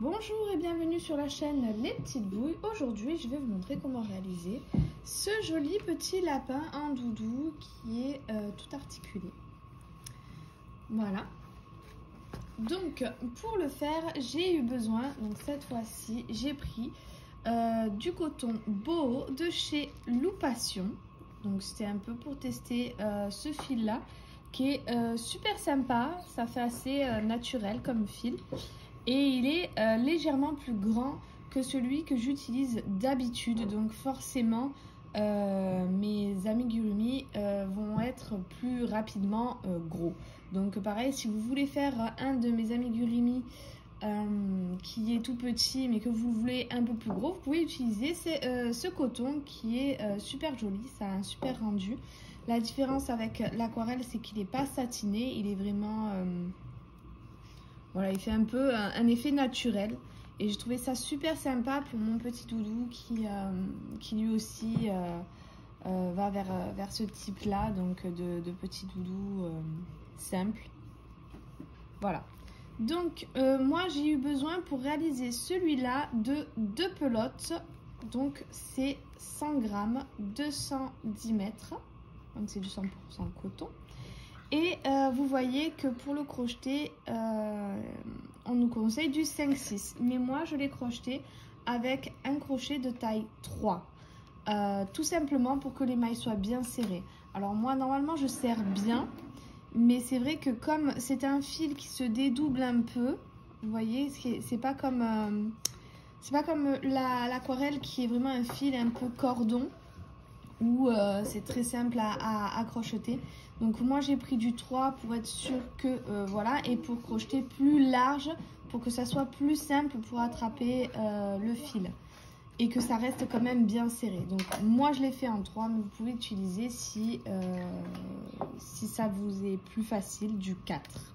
Bonjour et bienvenue sur la chaîne Les Petites Bouilles. Aujourd'hui, je vais vous montrer comment réaliser ce joli petit lapin en doudou qui est tout articulé. Voilà. Donc, pour le faire, j'ai eu besoin, donc cette fois-ci, j'ai pris du coton boho de chez Loupation. Donc, c'était un peu pour tester ce fil-là qui est super sympa. Ça fait assez naturel comme fil. Et il est légèrement plus grand que celui que j'utilise d'habitude. Donc forcément, mes amigurumi vont être plus rapidement gros. Donc pareil, si vous voulez faire un de mes amigurumi qui est tout petit mais que vous voulez un peu plus gros, vous pouvez utiliser ce coton qui est super joli. Ça a un super rendu. La différence avec l'aquarelle, c'est qu'il n'est pas satiné. Il est vraiment... voilà, il fait un peu un effet naturel et j'ai trouvé ça super sympa pour mon petit doudou qui lui aussi va vers ce type là, donc de petit doudou simple. Voilà, donc moi j'ai eu besoin pour réaliser celui-là de 2 pelotes, donc c'est 100 grammes, 210 mètres, donc c'est du 100% coton. Et vous voyez que pour le crocheter, on nous conseille du 5-6. Mais moi, je l'ai crocheté avec un crochet de taille 3. Tout simplement pour que les mailles soient bien serrées. Alors moi, normalement, je serre bien. Mais c'est vrai que comme c'est un fil qui se dédouble un peu, vous voyez, c'est pas comme l'aquarelle qui est vraiment un fil un peu cordon. Où c'est très simple à crocheter. Donc moi j'ai pris du 3 pour être sûr que voilà, et pour crocheter plus large pour que ça soit plus simple pour attraper le fil et que ça reste quand même bien serré. Donc moi je l'ai fait en 3, mais vous pouvez utiliser si ça vous est plus facile du 4.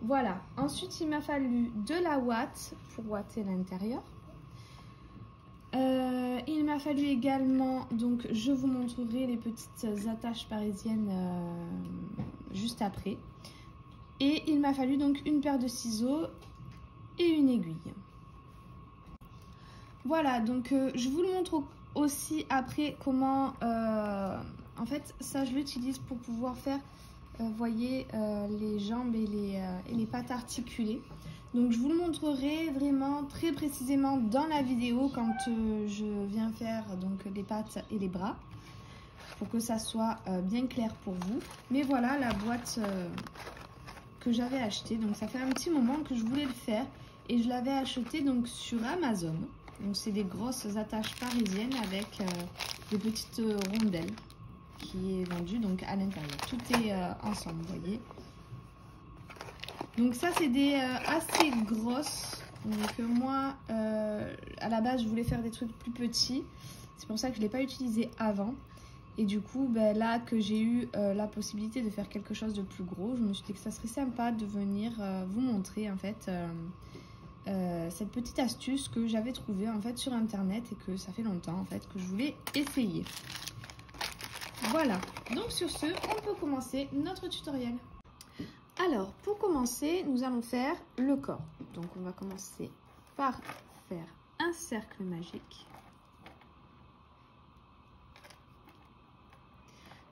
Voilà, ensuite il m'a fallu de la ouate pour ouater l'intérieur. Il m'a fallu également, donc je vous montrerai les petites attaches parisiennes juste après. Et il m'a fallu donc une paire de ciseaux et une aiguille. Voilà, donc je vous le montre aussi après comment, en fait ça je l'utilise pour pouvoir faire, voyez, les jambes et les pattes articulées. Donc je vous le montrerai vraiment très précisément dans la vidéo quand je viens faire donc les pattes et les bras pour que ça soit bien clair pour vous. Mais voilà la boîte que j'avais achetée. Donc ça fait un petit moment que je voulais le faire et je l'avais acheté donc sur Amazon. Donc c'est des grosses attaches parisiennes avec des petites rondelles qui est vendue donc à l'intérieur. Tout est ensemble, vous voyez. Donc ça c'est des assez grosses. Donc moi à la base je voulais faire des trucs plus petits. C'est pour ça que je ne l'ai pas utilisé avant. Et du coup là que j'ai eu la possibilité de faire quelque chose de plus gros, je me suis dit que ça serait sympa de venir vous montrer en fait cette petite astuce que j'avais trouvée en fait sur internet et que ça fait longtemps en fait que je voulais essayer. Voilà, donc sur ce on peut commencer notre tutoriel. Alors, pour commencer, nous allons faire le corps. Donc, on va commencer par faire un cercle magique.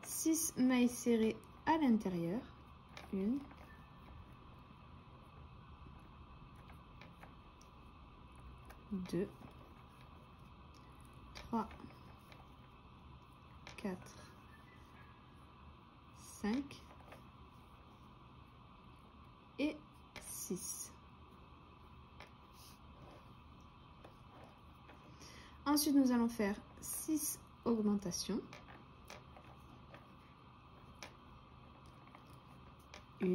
6 mailles serrées à l'intérieur. 1, 2, 3, 4, 5. Et 6. Ensuite, nous allons faire 6 augmentations. 1,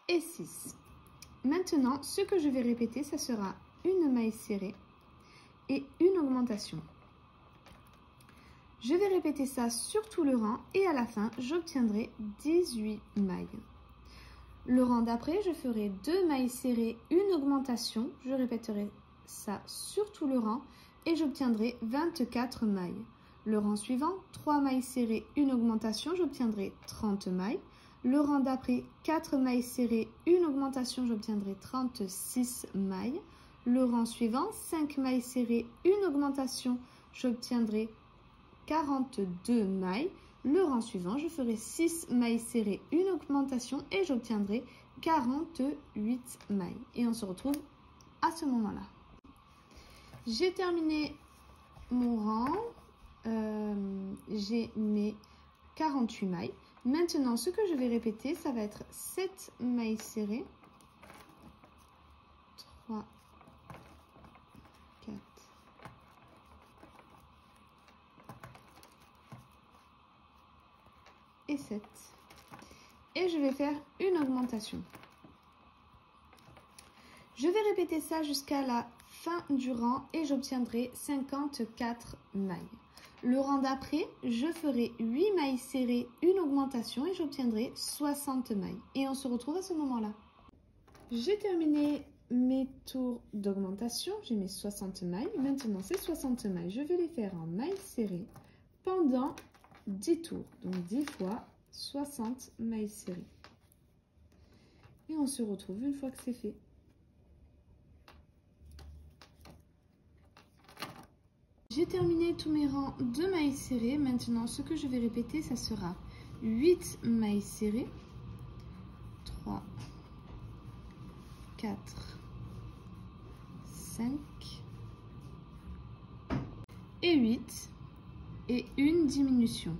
et 6. Maintenant, ce que je vais répéter, ça sera une maille serrée et une augmentation. Je vais répéter ça sur tout le rang et à la fin, j'obtiendrai 18 mailles. Le rang d'après, je ferai 2 mailles serrées, une augmentation. Je répéterai ça sur tout le rang et j'obtiendrai 24 mailles. Le rang suivant, 3 mailles serrées, une augmentation, j'obtiendrai 30 mailles. Le rang d'après, 4 mailles serrées, une augmentation, j'obtiendrai 36 mailles. Le rang suivant, 5 mailles serrées, une augmentation, j'obtiendrai 42 mailles. Le rang suivant, je ferai 6 mailles serrées, une augmentation et j'obtiendrai 48 mailles. Et on se retrouve à ce moment-là. J'ai terminé mon rang, j'ai mes 48 mailles. Maintenant, ce que je vais répéter, ça va être 7 mailles serrées, 3, 4, et 7. Et je vais faire une augmentation. Je vais répéter ça jusqu'à la fin du rang et j'obtiendrai 54 mailles. Le rang d'après, je ferai 8 mailles serrées, une augmentation et j'obtiendrai 60 mailles. Et on se retrouve à ce moment-là. J'ai terminé mes tours d'augmentation, j'ai mes 60 mailles. Maintenant, ces 60 mailles, je vais les faire en mailles serrées pendant 10 tours. Donc 10 fois 60 mailles serrées. Et on se retrouve une fois que c'est fait. J'ai terminé tous mes rangs de mailles serrées. Maintenant, ce que je vais répéter, ça sera 8 mailles serrées. 3, 4, 5 et 8. Et une diminution.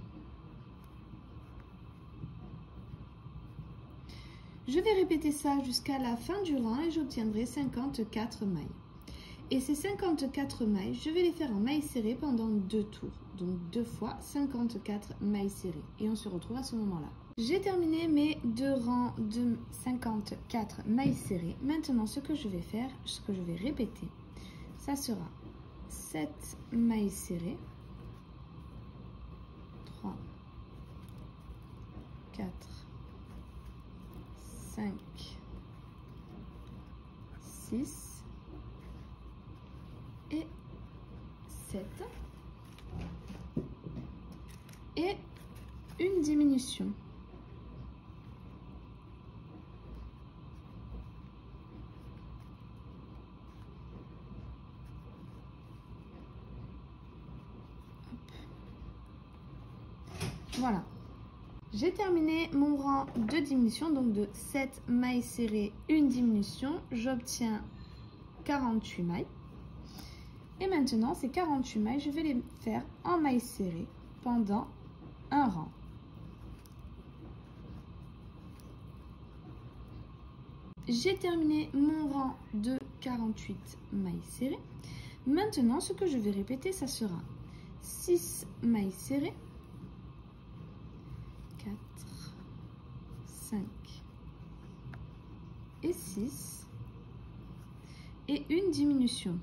Je vais répéter ça jusqu'à la fin du rang et j'obtiendrai 54 mailles. Et ces 54 mailles, je vais les faire en mailles serrées pendant 2 tours. Donc 2 fois 54 mailles serrées. Et on se retrouve à ce moment-là. J'ai terminé mes 2 rangs de 54 mailles serrées. Maintenant, ce que je vais faire, ce que je vais répéter, ça sera 7 mailles serrées. 3, 4, 5, 6 et 7 et une diminution. Voilà. J'ai terminé mon rang de diminution, donc de 7 mailles serrées, une diminution. J'obtiens 48 mailles. Et maintenant, ces 48 mailles, je vais les faire en mailles serrées pendant un rang. J'ai terminé mon rang de 48 mailles serrées. Maintenant, ce que je vais répéter, ça sera 6 mailles serrées, 4, 5 et 6 et une diminution.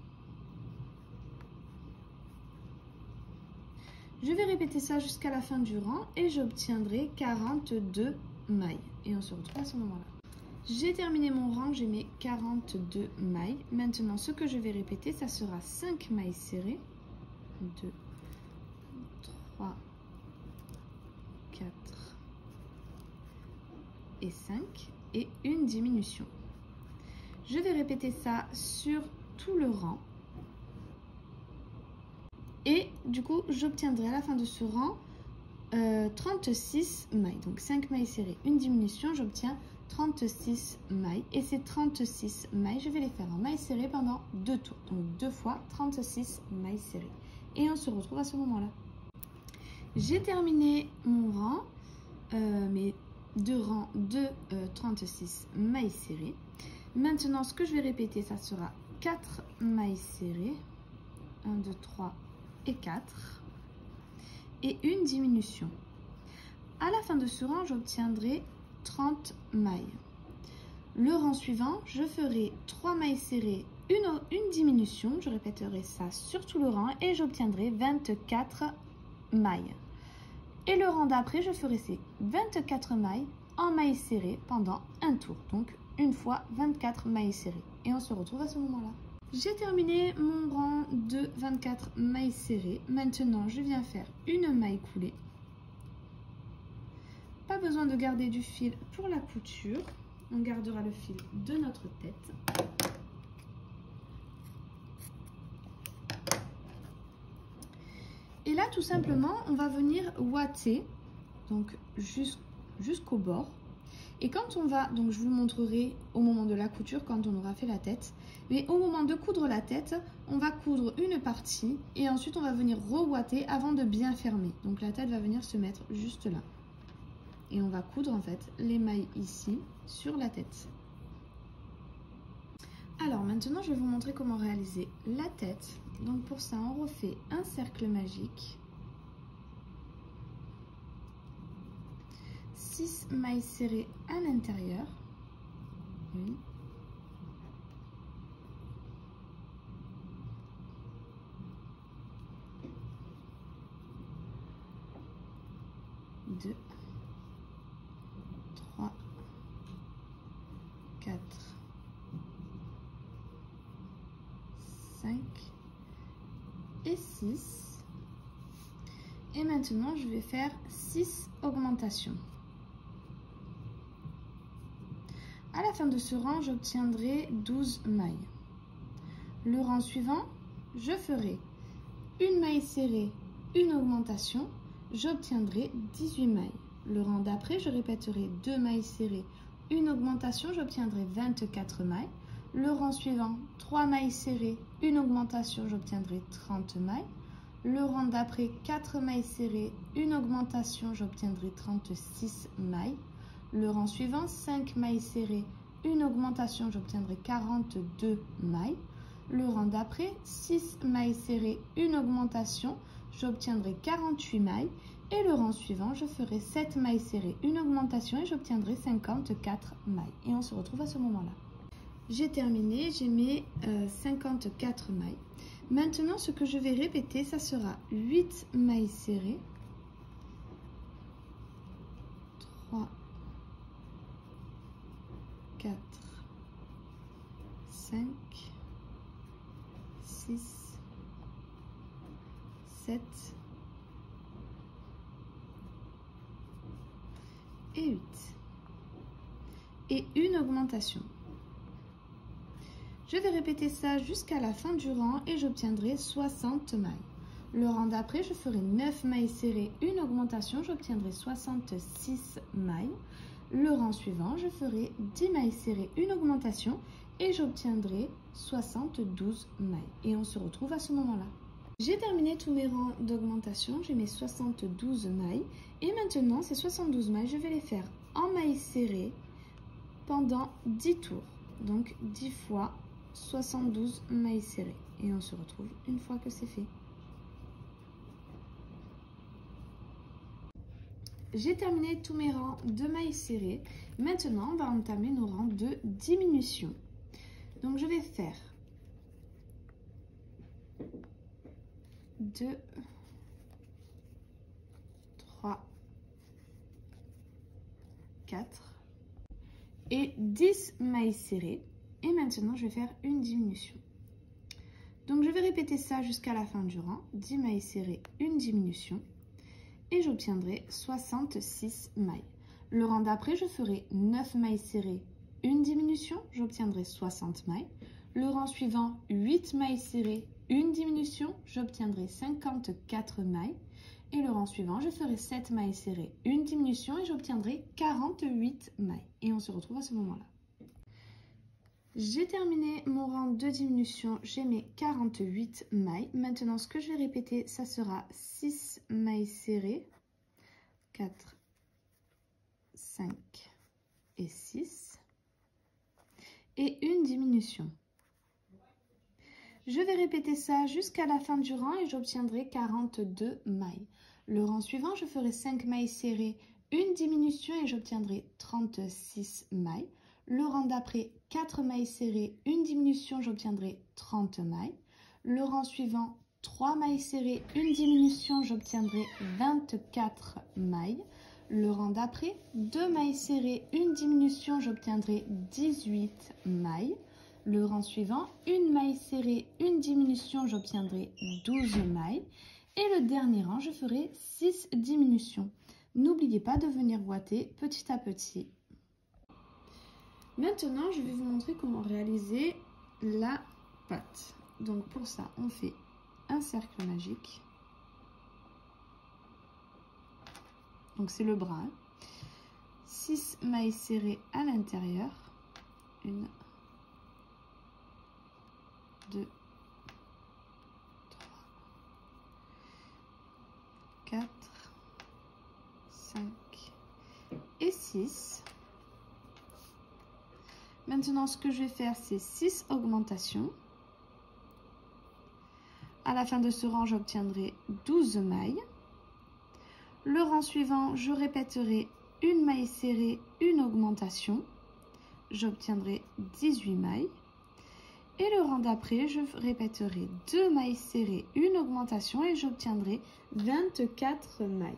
Je vais répéter ça jusqu'à la fin du rang et j'obtiendrai 42 mailles. Et on se retrouve à ce moment-là. J'ai terminé mon rang, j'ai mes 42 mailles. Maintenant, ce que je vais répéter, ça sera 5 mailles serrées. 2, 3, 4 et 5 et une diminution. Je vais répéter ça sur tout le rang. Et du coup, j'obtiendrai à la fin de ce rang 36 mailles. Donc 5 mailles serrées, une diminution, j'obtiens 36 mailles. Et ces 36 mailles, je vais les faire en mailles serrées pendant 2 tours. Donc 2 fois 36 mailles serrées. Et on se retrouve à ce moment-là. J'ai terminé mon rang, mes 2 rangs de 36 mailles serrées. Maintenant, ce que je vais répéter, ça sera 4 mailles serrées. 1, 2, 3 et 4. Et une diminution. À la fin de ce rang, j'obtiendrai 30 mailles. Le rang suivant, je ferai 3 mailles serrées, une diminution. Je répéterai ça sur tout le rang et j'obtiendrai 24 mailles. Et le rang d'après, je ferai ces 24 mailles en mailles serrées pendant un tour. Donc, une fois 24 mailles serrées. Et on se retrouve à ce moment-là. J'ai terminé mon rang de 24 mailles serrées. Maintenant, je viens faire une maille coulée. Pas besoin de garder du fil pour la couture. On gardera le fil de notre tête. Et là, tout simplement, on va venir ouater, donc jusqu'au bord. Et quand on va, donc je vous montrerai au moment de la couture, quand on aura fait la tête. Mais au moment de coudre la tête, on va coudre une partie et ensuite on va venir re-ouater avant de bien fermer. Donc la tête va venir se mettre juste là. Et on va coudre en fait les mailles ici sur la tête. Alors maintenant, je vais vous montrer comment réaliser la tête. Donc pour ça, on refait un cercle magique. 6 mailles serrées à l'intérieur. Une. Deux. 3. 4. 5 et 6. Et maintenant, je vais faire 6 augmentations. À la fin de ce rang, j'obtiendrai 12 mailles. Le rang suivant, je ferai une maille serrée, une augmentation, j'obtiendrai 18 mailles. Le rang d'après, je répéterai 2 mailles serrées, une augmentation, j'obtiendrai 24 mailles. Le rang suivant, 3 mailles serrées, une augmentation, j'obtiendrai 30 mailles. Le rang d'après, 4 mailles serrées, une augmentation, j'obtiendrai 36 mailles. Le rang suivant, 5 mailles serrées, une augmentation, j'obtiendrai 42 mailles. Le rang d'après, 6 mailles serrées, une augmentation, j'obtiendrai 48 mailles. Et le rang suivant, je ferai 7 mailles serrées, une augmentation et j'obtiendrai 54 mailles. Et on se retrouve à ce moment-là. J'ai terminé, j'ai mis 54 mailles. Maintenant, ce que je vais répéter, ça sera 8 mailles serrées. 3, 4, 5, 6, 7 et 8. Et une augmentation. Je vais répéter ça jusqu'à la fin du rang et j'obtiendrai 60 mailles. Le rang d'après, je ferai 9 mailles serrées, une augmentation, j'obtiendrai 66 mailles. Le rang suivant, je ferai 10 mailles serrées, une augmentation et j'obtiendrai 72 mailles. Et on se retrouve à ce moment-là. J'ai terminé tous mes rangs d'augmentation, j'ai mes 72 mailles. Et maintenant, ces 72 mailles, je vais les faire en mailles serrées pendant 10 tours. Donc 10 fois 72 mailles serrées. Et on se retrouve une fois que c'est fait. J'ai terminé tous mes rangs de mailles serrées. Maintenant, on va entamer nos rangs de diminution. Donc, je vais faire 2, 3, 4 et 10 mailles serrées. Et maintenant, je vais faire une diminution. Donc, je vais répéter ça jusqu'à la fin du rang. 10 mailles serrées, une diminution. Et j'obtiendrai 66 mailles. Le rang d'après, je ferai 9 mailles serrées, une diminution, j'obtiendrai 60 mailles. Le rang suivant, 8 mailles serrées, une diminution, j'obtiendrai 54 mailles. Et le rang suivant, je ferai 7 mailles serrées, une diminution et j'obtiendrai 48 mailles. Et on se retrouve à ce moment-là. J'ai terminé mon rang de diminution, j'ai mes 48 mailles. Maintenant, ce que je vais répéter, ça sera 6 mailles serrées, 4, 5 et 6, et une diminution. Je vais répéter ça jusqu'à la fin du rang et j'obtiendrai 42 mailles. Le rang suivant, je ferai 5 mailles serrées, une diminution et j'obtiendrai 36 mailles. Le rang d'après, 4 mailles serrées, une diminution, j'obtiendrai 30 mailles. Le rang suivant, 3 mailles serrées, une diminution, j'obtiendrai 24 mailles. Le rang d'après, 2 mailles serrées, une diminution, j'obtiendrai 18 mailles. Le rang suivant, une maille serrée, une diminution, j'obtiendrai 12 mailles. Et le dernier rang, je ferai 6 diminutions. N'oubliez pas de venir ouater petit à petit. Maintenant, je vais vous montrer comment réaliser la patte. Donc pour ça, on fait un cercle magique. Donc c'est le bras. 6 mailles serrées à l'intérieur. 1, 2, 3, 4, 5 et 6. Maintenant, ce que je vais faire, c'est 6 augmentations. À la fin de ce rang, j'obtiendrai 12 mailles. Le rang suivant, je répéterai une maille serrée, une augmentation. J'obtiendrai 18 mailles. Et le rang d'après, je répéterai 2 mailles serrées, une augmentation et j'obtiendrai 24 mailles.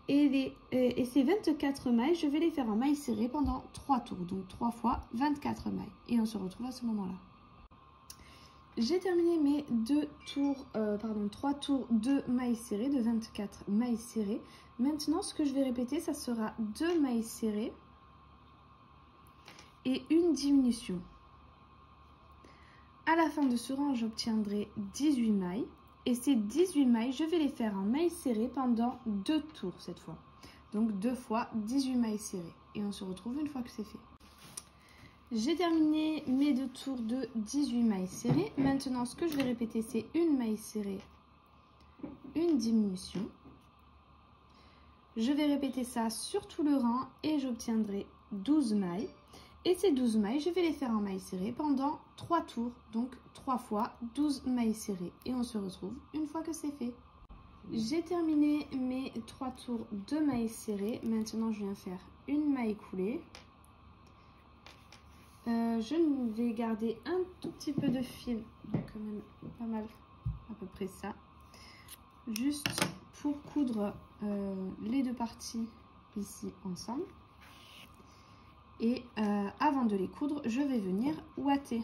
Et ces 24 mailles, je vais les faire en mailles serrées pendant 3 tours. Donc 3 fois 24 mailles. Et on se retrouve à ce moment-là. J'ai terminé mes 3 tours de mailles serrées, de 24 mailles serrées. Maintenant, ce que je vais répéter, ça sera 2 mailles serrées et une diminution. À la fin de ce rang, j'obtiendrai 18 mailles. Et ces 18 mailles, je vais les faire en mailles serrées pendant 2 tours cette fois. Donc 2 fois 18 mailles serrées. Et on se retrouve une fois que c'est fait. J'ai terminé mes 2 tours de 18 mailles serrées. Maintenant, ce que je vais répéter, c'est une maille serrée, une diminution. Je vais répéter ça sur tout le rang et j'obtiendrai 12 mailles. Et ces 12 mailles, je vais les faire en mailles serrées pendant 3 tours. Donc 3 fois 12 mailles serrées. Et on se retrouve une fois que c'est fait. J'ai terminé mes 3 tours de mailles serrées. Maintenant, je viens faire une maille coulée. Je vais garder un tout petit peu de fil. Donc quand même pas mal, à peu près ça. Juste pour coudre les deux parties ici ensemble. Et avant de les coudre, je vais venir ouater.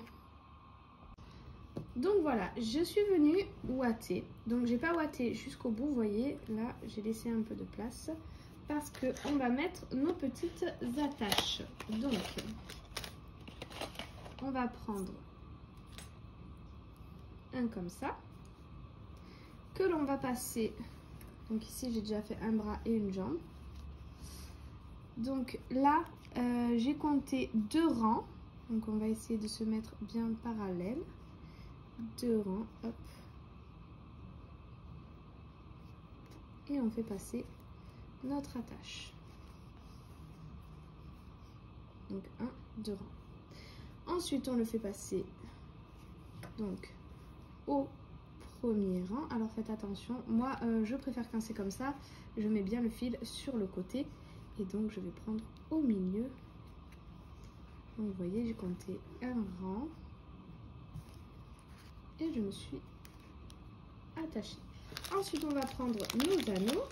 Donc voilà, je suis venue ouater. Donc j'ai pas ouaté jusqu'au bout, vous voyez, là j'ai laissé un peu de place parce qu'on va mettre nos petites attaches. Donc on va prendre un comme ça, que l'on va passer. Donc ici j'ai déjà fait un bras et une jambe. Donc là, j'ai compté 2 rangs. Donc on va essayer de se mettre bien parallèle. 2 rangs, hop. Et on fait passer notre attache. Donc 1, 2 rangs. Ensuite, on le fait passer donc au premier rang. Alors faites attention, moi je préfère quand c'est comme ça, je mets bien le fil sur le côté. Et donc je vais prendre au milieu. Donc vous voyez, j'ai compté un rang. Et je me suis attachée. Ensuite, on va prendre nos anneaux.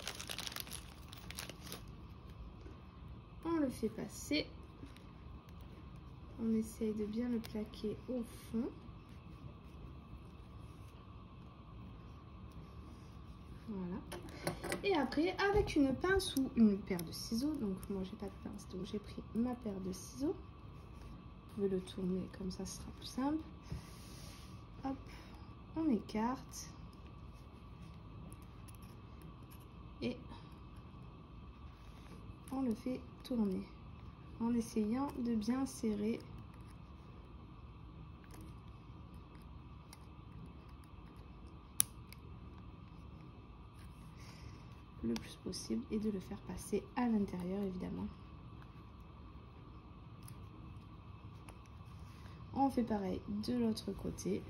On le fait passer. On essaye de bien le plaquer au fond. Voilà. Et après, avec une pince ou une paire de ciseaux, donc moi j'ai pas de pince, donc j'ai pris ma paire de ciseaux. Vous pouvez le tourner comme ça, ce sera plus simple. Hop, on écarte. Et on le fait tourner en essayant de bien serrer le plus possible et de le faire passer à l'intérieur évidemment. On fait pareil de l'autre côté.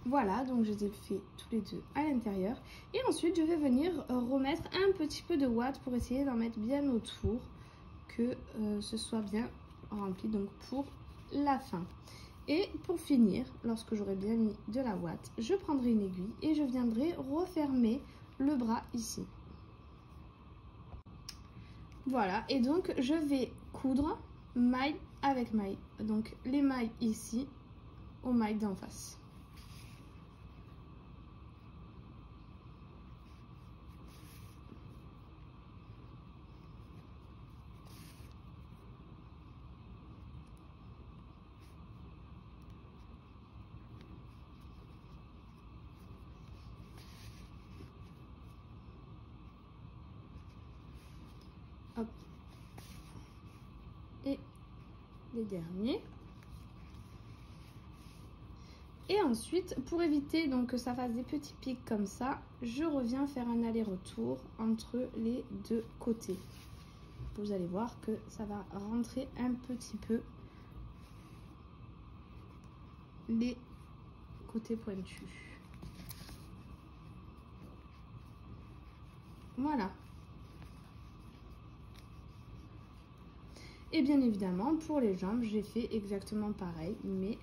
Voilà, donc je les ai fait tous les deux à l'intérieur. Et ensuite, je vais venir remettre un petit peu de ouate pour essayer d'en mettre bien autour, que ce soit bien rempli donc pour la fin. Et pour finir, lorsque j'aurai bien mis de la ouate, je prendrai une aiguille et je viendrai refermer le bras ici. Voilà, et donc je vais coudre maille avec maille. Donc les mailles ici aux mailles d'en face. Hop. Et les derniers. Et ensuite, pour éviter donc que ça fasse des petits pics comme ça, je reviens faire un aller-retour entre les deux côtés. Vous allez voir que ça va rentrer un petit peu les côtés pointus. Voilà. Et bien évidemment, pour les jambes, j'ai fait exactement pareil, mais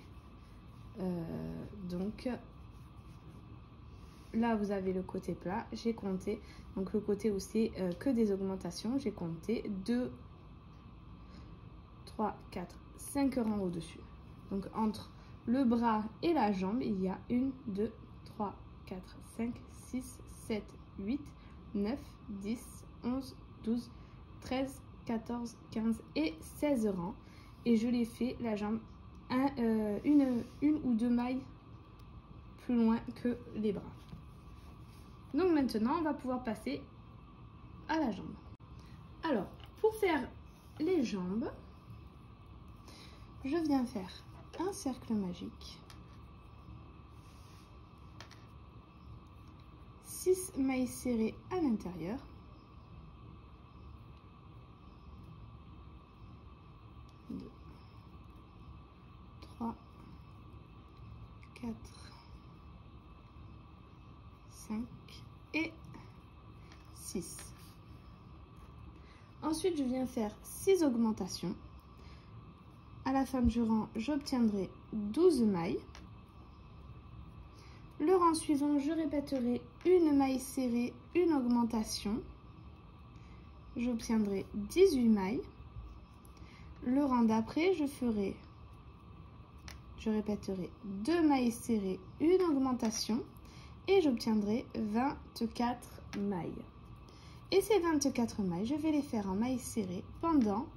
donc là vous avez le côté plat, j'ai compté, donc le côté où c'est que des augmentations, j'ai compté 2, 3, 4, 5 rangs au-dessus. Donc entre le bras et la jambe, il y a 1, 2, 3, 4, 5, 6, 7, 8, 9, 10, 11, 12, 13, 14, 15 et 16 rangs. Et je l'ai fait la jambe une ou deux mailles plus loin que les bras. Donc maintenant, on va pouvoir passer à la jambe. Alors, pour faire les jambes, je viens faire un cercle magique, 6 mailles serrées à l'intérieur, 2, 3, 4, 5 et 6. Ensuite, je viens faire 6 augmentations. À la fin du rang, j'obtiendrai 12 mailles. Le rang suivant, je répéterai une maille serrée, une augmentation. J'obtiendrai 18 mailles. Le rang d'après, je répéterai 2 mailles serrées, une augmentation et j'obtiendrai 24 mailles. Et ces 24 mailles, je vais les faire en mailles serrées pendant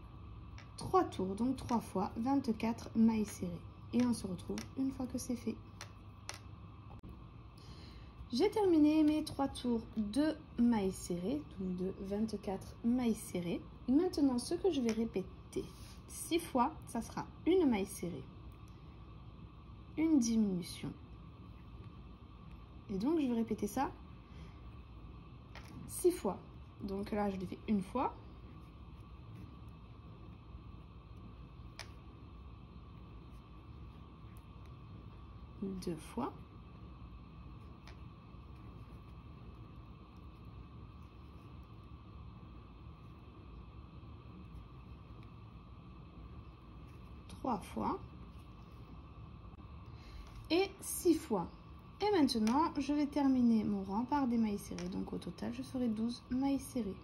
3 tours, donc 3 fois 24 mailles serrées. Et on se retrouve une fois que c'est fait. J'ai terminé mes 3 tours de mailles serrées, donc de 24 mailles serrées. Maintenant, ce que je vais répéter 6 fois, ça sera une maille serrée, une diminution. Et donc, je vais répéter ça 6 fois. Donc là, je l'ai fait une fois. Deux fois. Trois fois. Et 6 fois. Et maintenant, je vais terminer mon rang par des mailles serrées. Donc au total, je ferai 12 mailles serrées.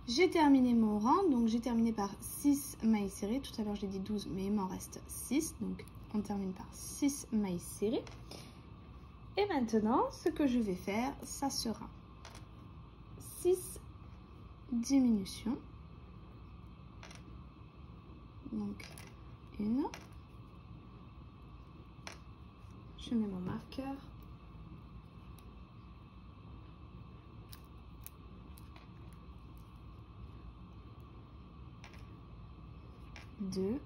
J'ai terminé mon rang, donc j'ai terminé par 6 mailles serrées. Tout à l'heure, j'ai dit 12, mais il m'en reste 6. Donc on termine par 6 mailles serrées. Et maintenant, ce que je vais faire, ça sera 6 diminutions. Donc une. Je mets mon marqueur. Deux.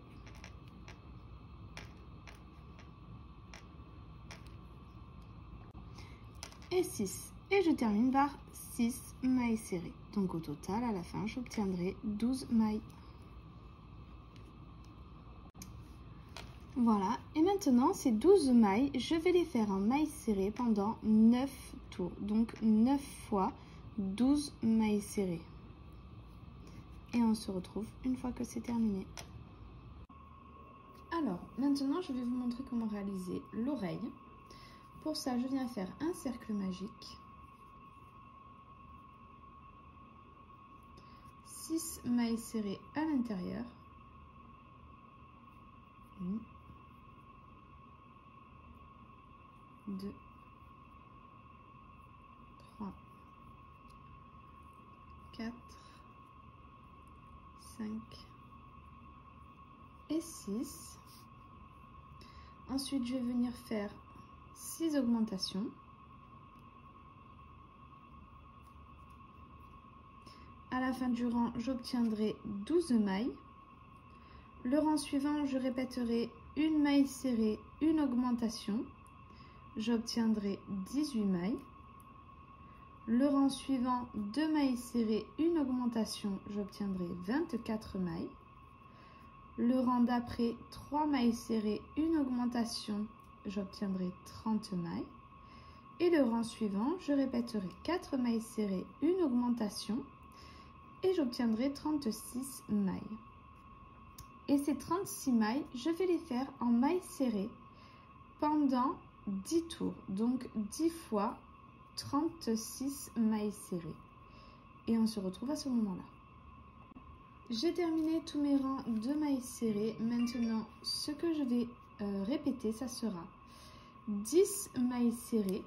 Et 6. Et je termine par 6 mailles serrées. Donc au total, à la fin, j'obtiendrai 12 mailles. Voilà, et maintenant ces 12 mailles, je vais les faire en mailles serrées pendant 9 tours. Donc 9 fois 12 mailles serrées. Et on se retrouve une fois que c'est terminé. Alors, maintenant je vais vous montrer comment réaliser l'oreille. Pour ça, je viens faire un cercle magique. 6 mailles serrées à l'intérieur. 1, 2, 3, 4, 5 et 6. Ensuite, je vais venir faire 6 augmentations. À la fin du rang, j'obtiendrai 12 mailles. Le rang suivant, je répéterai une maille serrée, une augmentation. J'obtiendrai 18 mailles. Le rang suivant, 2 mailles serrées, une augmentation. J'obtiendrai 24 mailles. Le rang d'après, 3 mailles serrées, une augmentation. J'obtiendrai 30 mailles. Et le rang suivant, je répéterai 4 mailles serrées, une augmentation. Et j'obtiendrai 36 mailles. Et ces 36 mailles, je vais les faire en mailles serrées pendant 10 tours. Donc 10 fois 36 mailles serrées. Et on se retrouve à ce moment-là. J'ai terminé tous mes rangs de mailles serrées. Maintenant, ce que je vais répéter, ça sera 10 mailles serrées.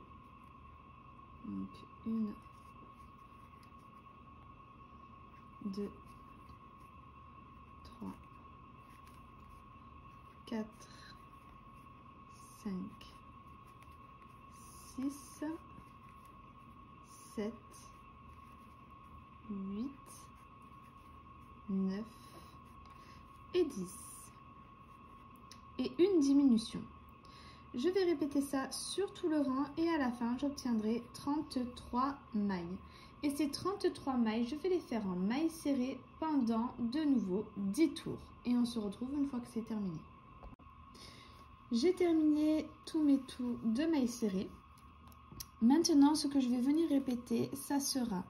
Donc 1, 2, 3, 4, 5, 6, 7, 8, 9 et 10. Et une diminution. Je vais répéter ça sur tout le rang et à la fin, j'obtiendrai 33 mailles. Et ces 33 mailles, je vais les faire en mailles serrées pendant de nouveau 10 tours. Et on se retrouve une fois que c'est terminé. J'ai terminé tous mes tours de mailles serrées. Maintenant, ce que je vais venir répéter, ça sera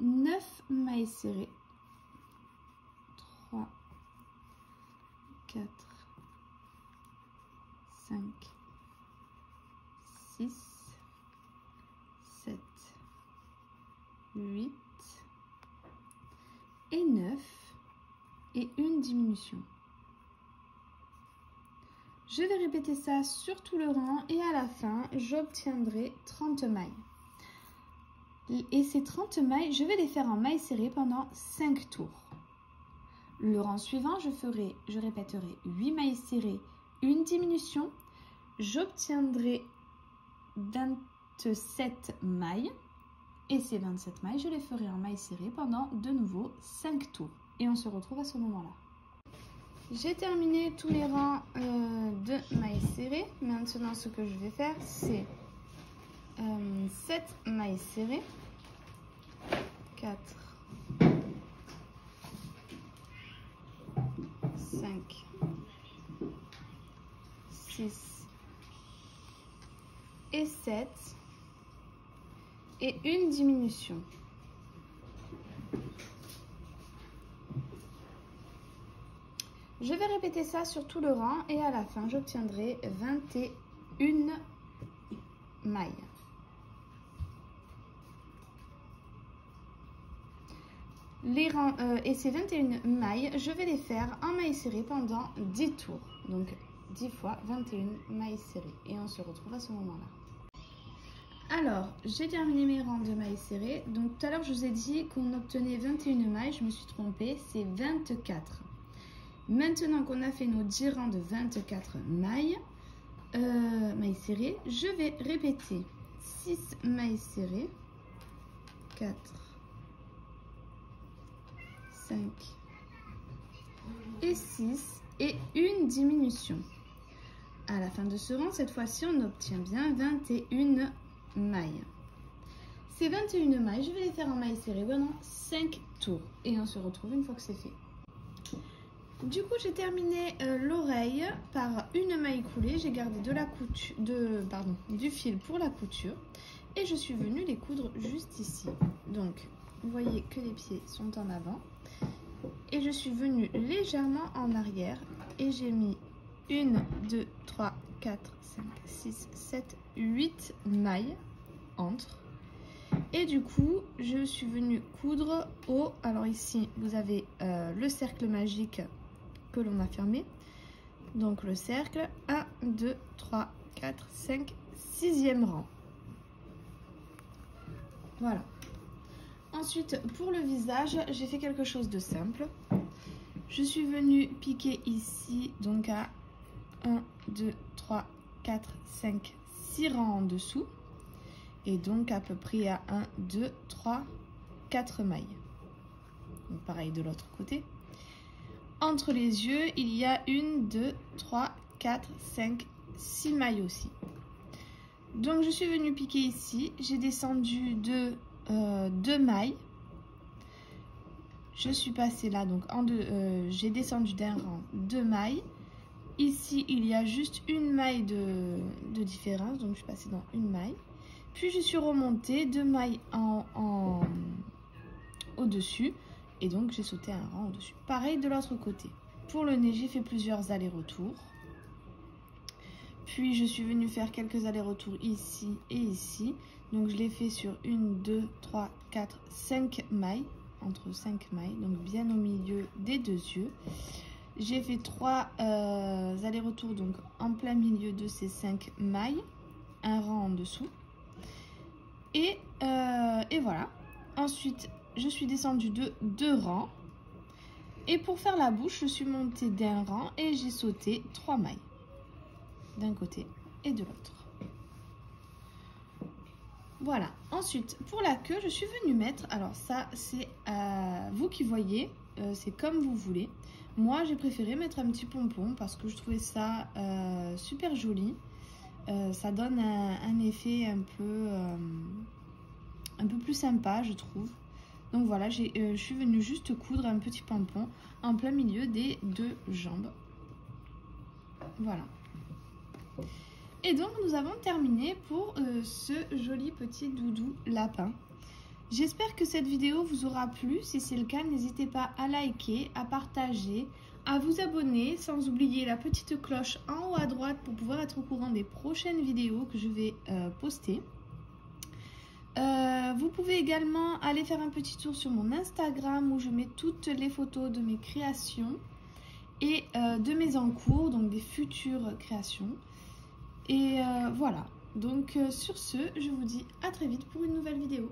9 mailles serrées. 3, 4, 5, 6, 7, 8 et 9 et une diminution. Je vais répéter ça sur tout le rang et à la fin, j'obtiendrai 30 mailles. Et ces 30 mailles, je vais les faire en mailles serrées pendant 5 tours. Le rang suivant, je répéterai 8 mailles serrées, une diminution. J'obtiendrai 27 mailles. Et ces 27 mailles, je les ferai en mailles serrées pendant de nouveau 5 tours. Et on se retrouve à ce moment-là. J'ai terminé tous les rangs de mailles serrées. Maintenant, ce que je vais faire, c'est 7 mailles serrées. 4, 5, 6 et 7 et une diminution. Je vais répéter ça sur tout le rang et à la fin j'obtiendrai 21 mailles. Et ces 21 mailles, je vais les faire en mailles serrées pendant 10 tours. Donc 10 fois 21 mailles serrées. Et on se retrouve à ce moment-là. Alors, j'ai terminé mes rangs de mailles serrées. Donc tout à l'heure, je vous ai dit qu'on obtenait 21 mailles. Je me suis trompée, c'est 24. Maintenant qu'on a fait nos 10 rangs de 24 mailles serrées, je vais répéter 6 mailles serrées, 4, 5 et 6 et une diminution. À la fin de ce rang, cette fois-ci, on obtient bien 21 mailles. Ces 21 mailles, je vais les faire en mailles serrées pendant 5 tours et on se retrouve une fois que c'est fait. Du coup, j'ai terminé l'oreille par une maille coulée. J'ai gardé du fil pour la couture et je suis venue les coudre juste ici. Donc, vous voyez que les pieds sont en avant et je suis venue légèrement en arrière et j'ai mis 1, 2, 3, 4, 5, 6, 7, 8 mailles entre Et du coup, je suis venue coudre au... Alors ici, vous avez le cercle magique que l'on a fermé. Donc le cercle, 1, 2, 3, 4, 5, 6e rang. Voilà. Ensuite, pour le visage, j'ai fait quelque chose de simple. Je suis venue piquer ici, donc à 1, 2, 3, 4, 5, 6 rangs en dessous. Et donc à peu près à 1, 2, 3, 4 mailles. Donc pareil de l'autre côté. Entre les yeux, il y a 1, 2, 3, 4, 5, 6 mailles aussi. Donc je suis venue piquer ici. J'ai descendu de 2 mailles. Je suis passée là, donc j'ai descendu d'un rang 2 mailles. Ici, il y a juste une maille de différence, donc je suis passée dans une maille. Puis je suis remontée 2 mailles au-dessus, et donc j'ai sauté un rang au-dessus. Pareil de l'autre côté. Pour le nez, j'ai fait plusieurs allers-retours. Puis je suis venue faire quelques allers-retours ici et ici. Donc je l'ai fait sur 1, 2, 3, 4, 5 mailles. Entre 5 mailles, donc bien au milieu des 2 yeux. J'ai fait 3 allers-retours, donc en plein milieu de ces 5 mailles, un rang en dessous. Et voilà. Ensuite, je suis descendue de 2 rangs. Et pour faire la bouche, je suis montée d'un rang et j'ai sauté 3 mailles. D'un côté et de l'autre. Voilà. Ensuite, pour la queue, je suis venue mettre... Alors ça, c'est vous qui voyez. C'est comme vous voulez. Moi, j'ai préféré mettre un petit pompon parce que je trouvais ça super joli. Ça donne un effet un peu plus sympa, je trouve. Donc voilà, je suis venue juste coudre un petit pompon en plein milieu des 2 jambes. Voilà. Et donc nous avons terminé pour ce joli petit doudou lapin. J'espère que cette vidéo vous aura plu. Si c'est le cas, n'hésitez pas à liker, à partager, à vous abonner, sans oublier la petite cloche en haut à droite pour pouvoir être au courant des prochaines vidéos que je vais poster. Vous pouvez également aller faire un petit tour sur mon Instagram où je mets toutes les photos de mes créations et de mes en cours, donc des futures créations. Et voilà, donc sur ce, je vous dis à très vite pour une nouvelle vidéo.